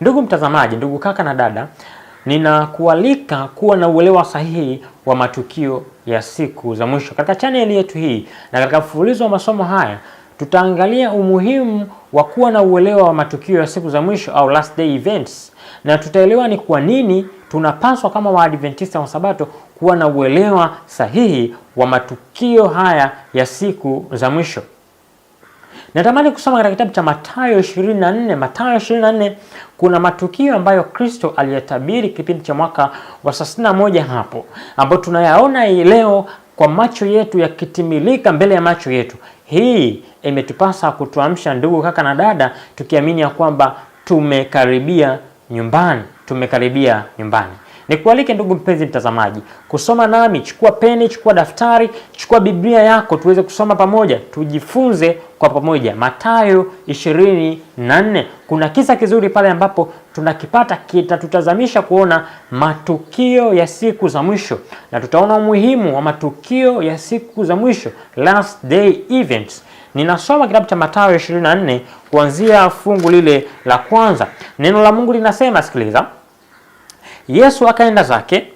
Ndugu mtazamaji, ndugu kaka na dada, ninakualika kuwa na uelewa sahihi wa matukio ya siku za mwisho. Katika chaneli yetu hii na katika mfululizo wa masomo haya, tutaangalia umuhimu wa kuwa na uelewa wa matukio ya siku za mwisho au last day events, na tutaelewa ni kwa nini tunapaswa kama Waadventista wa Sabato kuwa na uelewa sahihi wa matukio haya ya siku za mwisho. Natamani kusoma katika kitabu cha Mathayo 24. Mathayo 24 kuna matukio ambayo Kristo aliyatabiri kipindi cha mwaka wa 61 hapo, ambapo tunayaona leo kwa macho yetu yakitimilika mbele ya macho yetu. Hii imetupasa kutuamsha ndugu kaka na dada, tukiamini ya kwamba tumekaribia nyumbani. Nikualike ndugu mpenzi mtazamaji, kusoma nami. Chukua peni, chukua daftari, chukua Biblia yako, tuweze kusoma pamoja, tujifunze kwa pamoja. Mathayo 24. Kuna kisa kizuri pale ambapo tunakipata kitatutazamisha kuona matukio ya siku za mwisho, na tutaona umuhimu wa matukio ya siku za mwisho, last day events. Ninasoma kitabu cha Mathayo 24 kuanzia fungu lile la kwanza. Neno la Mungu linasema, sikiliza. Yesu akaenda zake,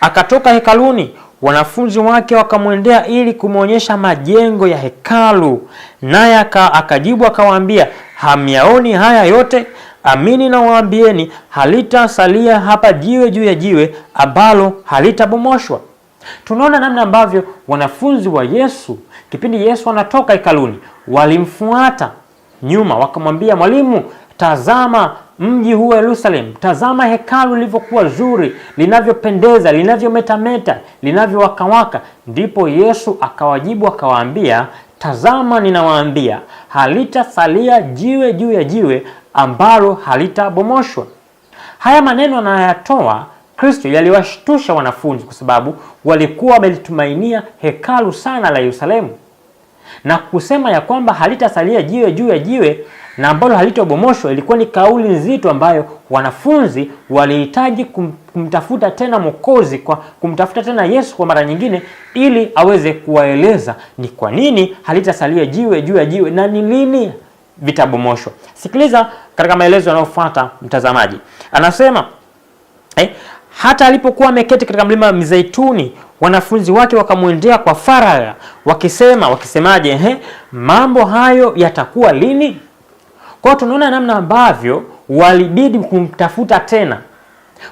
akatoka hekaluni, wanafunzi wake wakamwendea ili kumwonyesha majengo ya hekalu. Naye akajibu akawaambia, hamyaoni haya yote? Amini nawaambieni, halitasalia hapa jiwe juu ya jiwe ambalo halitabomoshwa. Tunaona namna ambavyo wanafunzi wa Yesu, kipindi Yesu anatoka hekaluni, walimfuata nyuma, wakamwambia, mwalimu, tazama mji huu Yerusalemu, tazama hekalu lilivyokuwa zuri, linavyopendeza, linavyometameta, linavyowakawaka. Ndipo Yesu akawajibu akawaambia, tazama ninawaambia, halitasalia jiwe juu ya jiwe ambalo halitabomoshwa. Haya maneno anayoyatoa Kristo yaliwashtusha wanafunzi, kwa sababu walikuwa wamelitumainia hekalu sana la Yerusalemu, na kusema ya kwamba halitasalia jiwe juu ya jiwe na ambalo halitobomoshwa ilikuwa ni kauli nzito ambayo wanafunzi walihitaji kumtafuta tena Mwokozi, kwa kumtafuta tena Yesu kwa mara nyingine, ili aweze kuwaeleza ni kwa nini halitasalia jiwe juu ya jiwe na ni lini vitabomoshwa. Sikiliza katika maelezo yanayofuata mtazamaji. Anasema hata alipokuwa ameketi katika mlima wa Mizeituni, wanafunzi wake wakamwendea kwa faragha wakisemaje? Mambo hayo yatakuwa lini? Kwa hiyo tunaona namna ambavyo walibidi kumtafuta tena.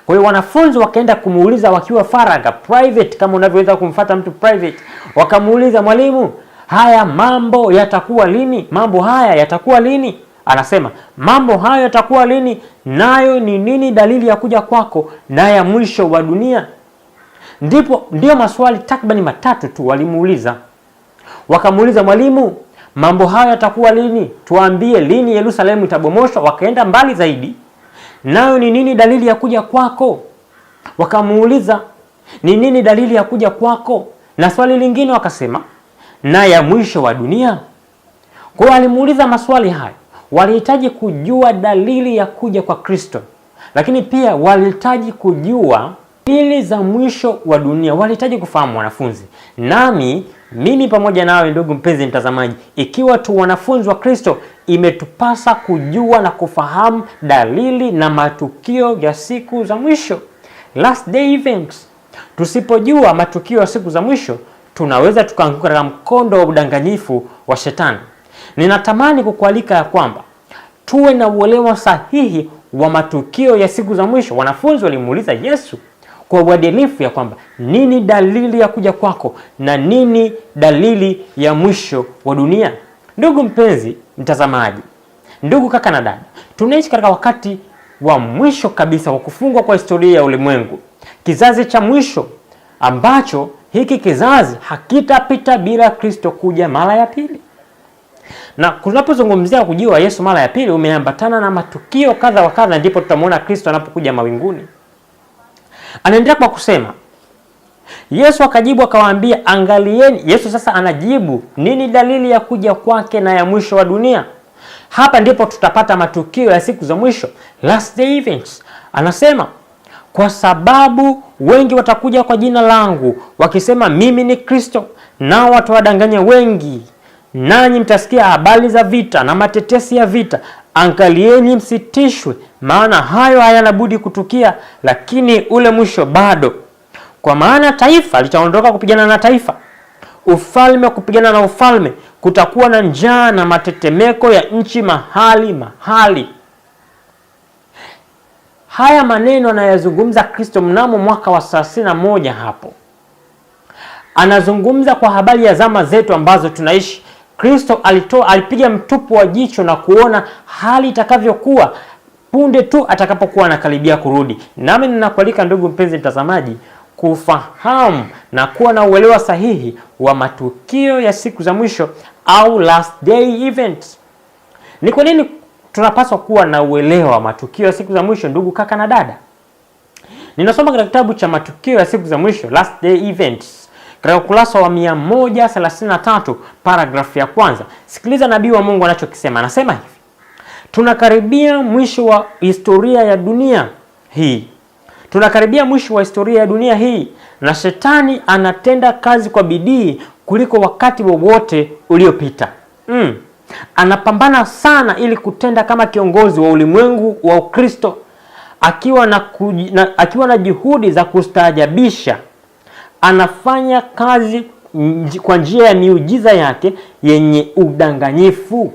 Kwa hiyo wanafunzi wakaenda kumuuliza wakiwa faragha, private, kama unavyoweza kumfuata mtu private. Wakamuuliza, mwalimu, haya mambo yatakuwa lini? Mambo haya yatakuwa lini? Anasema, mambo hayo yatakuwa lini? Nayo ni nini dalili ya kuja kwako na ya mwisho wa dunia? Ndio maswali takribani matatu tu walimuuliza. Wakamuuliza, mwalimu, mambo hayo yatakuwa lini? Tuambie lini Yerusalemu itabomoshwa. Wakaenda mbali zaidi, nayo ni nini dalili ya kuja kwako? Wakamuuliza, ni nini dalili ya kuja kwako? Na swali lingine wakasema, na ya mwisho wa dunia. Kwa hiyo alimuuliza maswali haya. Walihitaji kujua dalili ya kuja kwa Kristo, lakini pia walihitaji kujua dalili za mwisho wa dunia. Walihitaji kufahamu wanafunzi, mimi pamoja nawe ndugu mpenzi mtazamaji, ikiwa tu wanafunzi wa Kristo, imetupasa kujua na kufahamu dalili na matukio ya siku za mwisho, last day events. Tusipojua matukio ya siku za mwisho, tunaweza tukaanguka katika mkondo wa udanganyifu wa shetani. Ninatamani kukualika ya kwamba tuwe na uelewa sahihi wa matukio ya siku za mwisho. Wanafunzi walimuuliza Yesu kwa uadilifu ya kwamba nini dalili ya kuja kwako na nini dalili ya mwisho wa dunia. Ndugu mpenzi mtazamaji, ndugu kaka na dada, tunaishi katika wakati wa mwisho kabisa wa kufungwa kwa historia ya ulimwengu, kizazi cha mwisho ambacho hiki kizazi hakitapita bila Kristo kuja mara ya pili. Na tunapozungumzia kujia wa Yesu mara ya pili, umeambatana na matukio kadha wa kadha, ndipo tutamwona Kristo anapokuja mawinguni. Anaendelea kwa kusema, Yesu akajibu akawaambia, angalieni. Yesu sasa anajibu nini dalili ya kuja kwake na ya mwisho wa dunia. Hapa ndipo tutapata matukio ya siku za mwisho, last day events. Anasema, kwa sababu wengi watakuja kwa jina langu wakisema mimi ni Kristo, nao watawadanganya wengi. Nanyi mtasikia habari za vita na matetesi ya vita. angalieni msitishwe, maana hayo hayana budi kutukia, lakini ule mwisho bado. Kwa maana taifa litaondoka kupigana na taifa, ufalme kupigana na ufalme, kutakuwa na njaa na matetemeko ya nchi mahali mahali. Haya maneno anayazungumza Kristo mnamo mwaka wa 31 hapo. Anazungumza kwa habari ya zama zetu ambazo tunaishi. Kristo alipiga mtupu wa jicho na kuona hali itakavyokuwa punde tu atakapokuwa anakaribia kurudi. Nami ninakualika ndugu mpenzi mtazamaji, kufahamu na kuwa na uelewa sahihi wa matukio ya siku za mwisho au last day events. Ni kwa nini tunapaswa kuwa na uelewa wa matukio ya siku za mwisho, ndugu kaka na dada? Ninasoma katika kitabu cha matukio ya siku za mwisho, last day events, katika ukurasa wa 133 paragrafu ya kwanza. Sikiliza nabii wa Mungu anachokisema. Anasema hivi: tunakaribia mwisho wa historia ya dunia hii. Tunakaribia mwisho wa historia ya dunia hii, na shetani anatenda kazi kwa bidii kuliko wakati wowote uliopita. Anapambana sana ili kutenda kama kiongozi wa ulimwengu wa Ukristo, akiwa na juhudi za kustaajabisha. Anafanya kazi kwa njia ya miujiza yake yenye udanganyifu.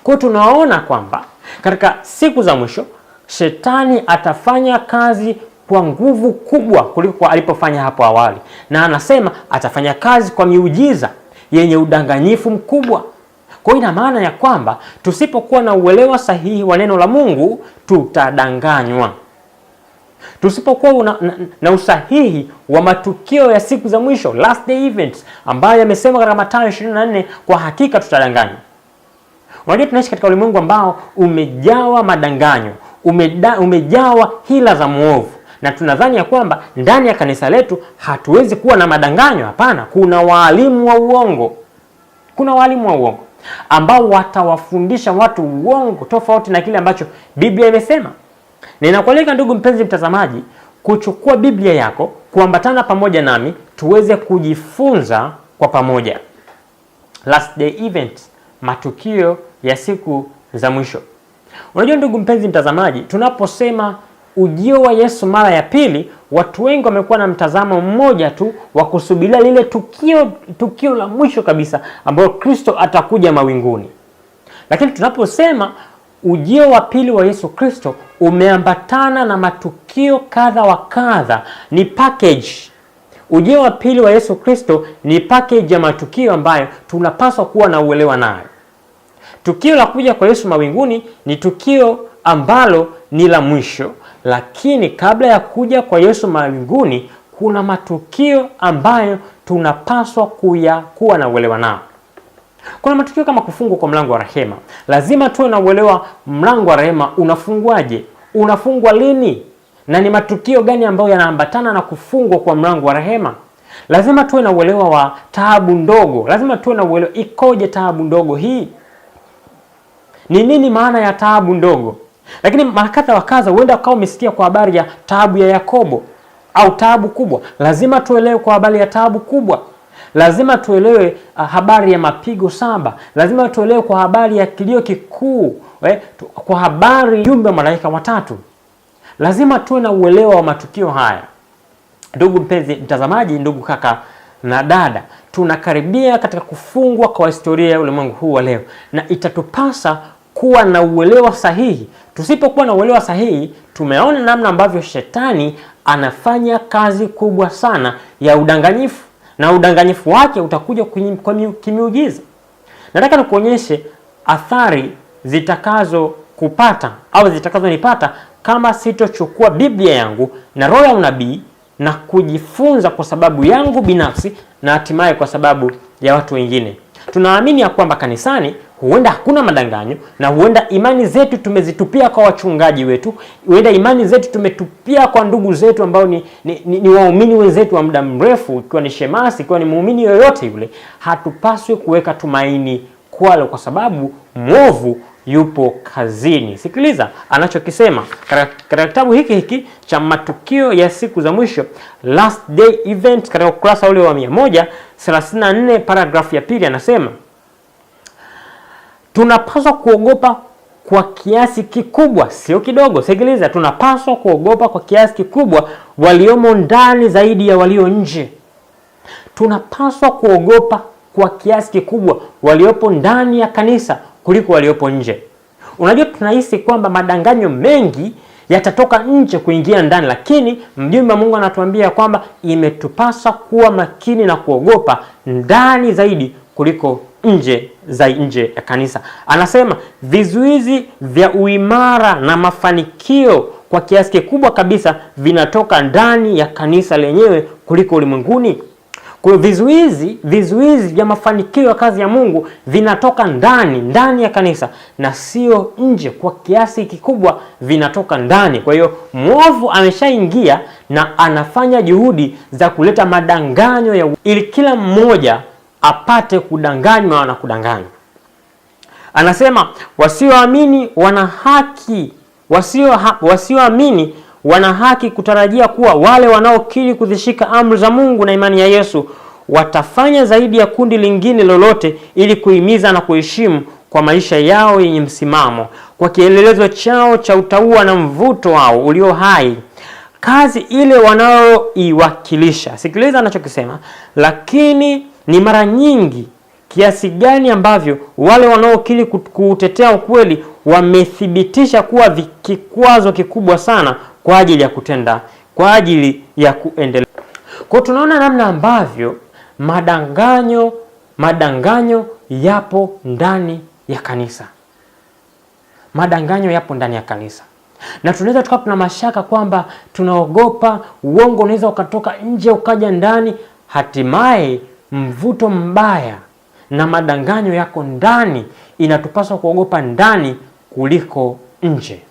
Kwa tunaona kwamba katika siku za mwisho shetani atafanya kazi kwa nguvu kubwa kuliko alipofanya hapo awali, na anasema atafanya kazi kwa miujiza yenye udanganyifu mkubwa. Kwa ina maana ya kwamba tusipokuwa na uelewa sahihi wa neno la Mungu tutadanganywa. Tusipokuwa na usahihi wa matukio ya siku za mwisho, last day events, ambayo yamesema katika Mathayo 24, kwa hakika tutadanganywa. Unajua tunaishi katika ulimwengu ambao umejawa madanganyo, umejawa hila za muovu, na tunadhani ya kwamba ndani ya kanisa letu hatuwezi kuwa na madanganyo. Hapana, kuna walimu wa uongo. Kuna walimu wa uongo ambao watawafundisha watu uongo tofauti na kile ambacho Biblia imesema. Ninakualika ndugu mpenzi mtazamaji, kuchukua Biblia yako, kuambatana pamoja nami tuweze kujifunza kwa pamoja. Last day events, matukio ya siku za mwisho. Unajua ndugu mpenzi mtazamaji, tunaposema ujio wa Yesu mara ya pili, watu wengi wamekuwa na mtazamo mmoja tu wa kusubiria lile tukio la mwisho kabisa ambalo Kristo atakuja mawinguni. Lakini tunaposema ujio wa pili wa Yesu Kristo umeambatana na matukio kadha wa kadha, ni package. Ujio wa pili wa Yesu Kristo ni package ya matukio ambayo tunapaswa kuwa na uelewa nayo. Tukio la kuja kwa Yesu mawinguni ni tukio ambalo ni la mwisho, lakini kabla ya kuja kwa Yesu mawinguni kuna matukio ambayo tunapaswa kuwa na uelewa nao. Kuna matukio kama kufungwa kwa mlango wa rehema. Lazima tuwe na uelewa, mlango wa rehema unafungwaje? Unafungwa lini? Na ni matukio gani ambayo yanaambatana na kufungwa kwa mlango wa rehema? Lazima tuwe na uelewa wa taabu ndogo. Lazima tuwe na uelewa, ikoje taabu ndogo hii? Ni nini maana ya taabu ndogo? Lakini mara kadha wa kadha huenda ukawa umesikia kwa habari ya taabu ya Yakobo au taabu kubwa. Lazima tuelewe kwa habari ya taabu kubwa. Lazima tuelewe habari ya mapigo 7. Lazima tuelewe kwa habari ya kilio kikuu, kwa habari jumbe wa malaika watatu. Lazima tuwe na uelewa wa matukio haya. Ndugu mpenzi mtazamaji, ndugu kaka na dada, tunakaribia katika kufungwa kwa historia ya ulimwengu huu wa leo, na itatupasa kuwa na uelewa sahihi. Tusipokuwa na uelewa sahihi, tumeona namna ambavyo shetani anafanya kazi kubwa sana ya udanganyifu, na udanganyifu wake utakuja kimiujiza. Nataka nikuonyeshe athari zitakazo kupata au zitakazonipata kama sitochukua Biblia yangu na roho ya unabii na kujifunza kwa sababu yangu binafsi na hatimaye kwa sababu ya watu wengine. Tunaamini ya kwamba kanisani huenda hakuna madanganyo, na huenda imani zetu tumezitupia kwa wachungaji wetu, huenda imani zetu tumetupia kwa ndugu zetu ambao ni waumini wenzetu wa muda mrefu, ikiwa ni shemasi, ikiwa ni muumini yoyote yule. Hatupaswi kuweka tumaini kwalo kwa sababu mwovu yupo kazini. Sikiliza anachokisema katika kitabu hiki cha matukio ya siku za mwisho, last day event, katika ukurasa ule wa 134 paragrafu ya pili. Anasema tunapaswa kuogopa kwa kiasi kikubwa, sio kidogo. Sikiliza, tunapaswa kuogopa kwa kiasi kikubwa waliomo ndani zaidi ya walio nje. Tunapaswa kuogopa kwa kiasi kikubwa waliopo ndani ya kanisa kuliko waliopo nje. Unajua, tunahisi kwamba madanganyo mengi yatatoka nje kuingia ndani, lakini mjumbe wa Mungu anatuambia kwamba imetupasa kuwa makini na kuogopa ndani zaidi kuliko nje ya kanisa. Anasema vizuizi vya uimara na mafanikio kwa kiasi kikubwa kabisa vinatoka ndani ya kanisa lenyewe kuliko ulimwenguni. Kwa hiyo vizuizi vya mafanikio ya kazi ya Mungu vinatoka ndani ya kanisa na sio nje. Kwa kiasi kikubwa vinatoka ndani. Kwa hiyo mwovu ameshaingia na anafanya juhudi za kuleta madanganyo ili kila mmoja apate kudanganywa na kudanganywa. Anasema wasioamini wana haki kutarajia kuwa wale wanaokiri kuzishika amri za Mungu na imani ya Yesu watafanya zaidi ya kundi lingine lolote ili kuhimiza na kuheshimu kwa maisha yao yenye msimamo, kwa kielelezo chao cha utauwa na mvuto wao ulio hai, kazi ile wanaoiwakilisha. Sikiliza anachokisema, lakini ni mara nyingi kiasi gani ambavyo wale wanaokiri kutetea ukweli wamethibitisha kuwa kikwazo kikubwa sana kwa ajili ya kuendelea. Kwa tunaona namna ambavyo madanganyo yapo ndani ya kanisa. Madanganyo yapo ndani ya kanisa. Na tunaweza tukawa tuna mashaka kwamba tunaogopa uongo unaweza ukatoka nje ukaja ndani, hatimaye mvuto mbaya na madanganyo yako ndani. Inatupaswa kuogopa ndani kuliko nje.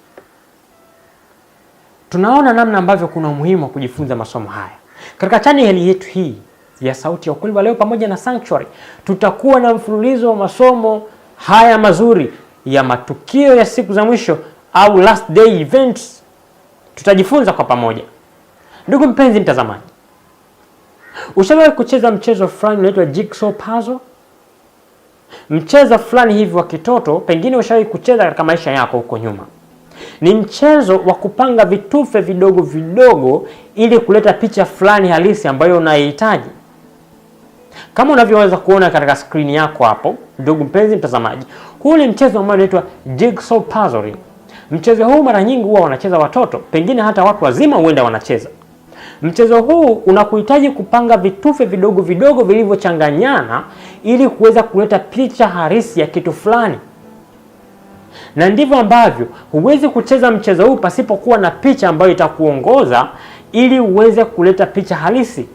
Tunaona namna ambavyo kuna umuhimu wa kujifunza masomo haya. Katika chaneli yetu hii ya Sauti ya Ukweli wa leo pamoja na Sanctuary, tutakuwa na mfululizo wa masomo haya mazuri ya matukio ya siku za mwisho au last day events. Tutajifunza kwa pamoja. Ndugu mpenzi mtazamaji, ushawahi kucheza mchezo fulani unaitwa jigsaw puzzle? Mchezo fulani hivi wa kitoto, pengine ushawahi kucheza katika maisha yako huko nyuma. Ni mchezo wa kupanga vitufe vidogo vidogo ili kuleta picha fulani halisi ambayo unaihitaji. Kama unavyoweza kuona katika skrini yako hapo, ndugu mpenzi mtazamaji, huu ni mchezo ambao unaitwa jigsaw puzzle. Mchezo huu mara nyingi huwa wanacheza watoto, pengine hata watu wazima huenda wanacheza. Mchezo huu unakuhitaji kupanga vitufe vidogo vidogo vilivyochanganyana ili kuweza kuleta picha halisi ya kitu fulani. Na ndivyo ambavyo huwezi kucheza mchezo huu pasipokuwa na picha ambayo itakuongoza ili uweze kuleta picha halisi.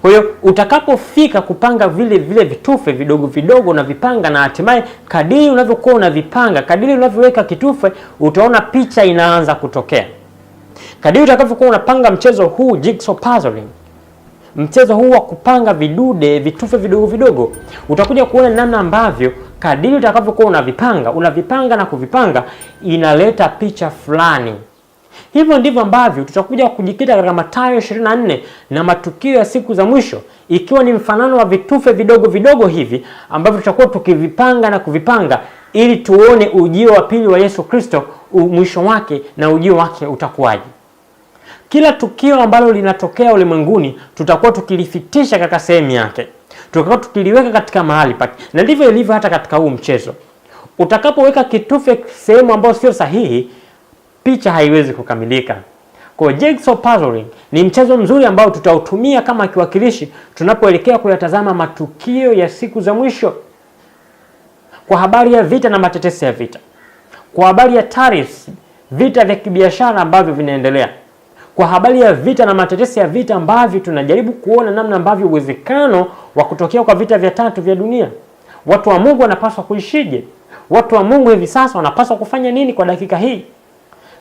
Kwa hiyo utakapofika kupanga vile vitufe vidogo vidogo na vipanga, na hatimaye kadiri unavyokuwa unavipanga, kadiri unavyoweka kitufe, utaona picha inaanza kutokea. Kadiri utakavyokuwa unapanga mchezo huu jigsaw puzzle, mchezo huu wa kupanga vitufe vidogo vidogo, utakuja kuona namna ambavyo kadiri utakavyokuwa unavipanga na kuvipanga, inaleta picha fulani. Hivyo ndivyo ambavyo tutakuja kujikita katika Mathayo 24 na matukio ya siku za mwisho, ikiwa ni mfanano wa vitufe vidogo vidogo hivi ambavyo tutakuwa tukivipanga na kuvipanga ili tuone ujio wa pili wa Yesu Kristo, mwisho wake na ujio wake utakuwaje. Kila tukio ambalo linatokea ulimwenguni tutakuwa tukilifitisha katika sehemu yake, tutakuwa tukiliweka katika mahali pake. Na ndivyo ilivyo hata katika huu mchezo. Utakapoweka kitufe sehemu ambayo sio sahihi, picha haiwezi kukamilika. Kwa jigsaw puzzle ni mchezo mzuri ambao tutautumia kama kiwakilishi tunapoelekea kuyatazama matukio ya siku za mwisho, kwa habari ya vita na matetesi ya vita, kwa habari ya tariffs, vita vya kibiashara ambavyo vinaendelea, kwa habari ya vita na matetesi ya vita ambavyo tunajaribu kuona namna ambavyo uwezekano wa kutokea kwa vita vya tatu vya dunia. Watu wa Mungu wanapaswa kuishije? Watu wa Mungu hivi sasa wanapaswa kufanya nini kwa dakika hii?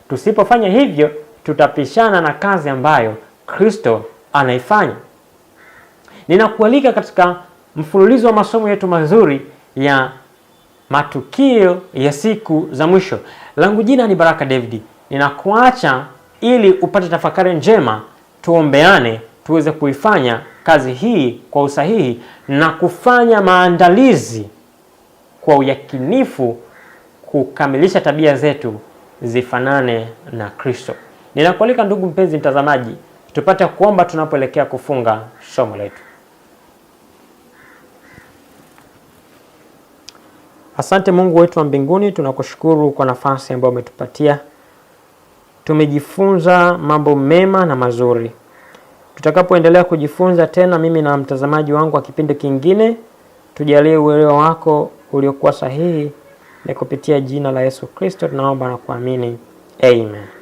Tusipofanya hivyo, tutapishana na kazi ambayo Kristo anaifanya. Ninakualika katika mfululizo wa masomo yetu mazuri ya matukio ya siku za mwisho. Langu jina ni Baraka David. Ninakuacha ili upate tafakari njema, tuombeane, tuweze kuifanya kazi hii kwa usahihi na kufanya maandalizi kwa uyakinifu kukamilisha tabia zetu zifanane na Kristo. Ninakualika ndugu mpenzi mtazamaji, tupate kuomba tunapoelekea kufunga somo letu. Asante Mungu wetu wa mbinguni, tunakushukuru kwa nafasi ambayo umetupatia. Tumejifunza mambo mema na mazuri. Tutakapoendelea kujifunza tena, mimi na mtazamaji wangu wa kipindi kingine, tujalie uelewa wako uliokuwa sahihi, na kupitia jina la Yesu Kristo tunaomba na kuamini. Amen.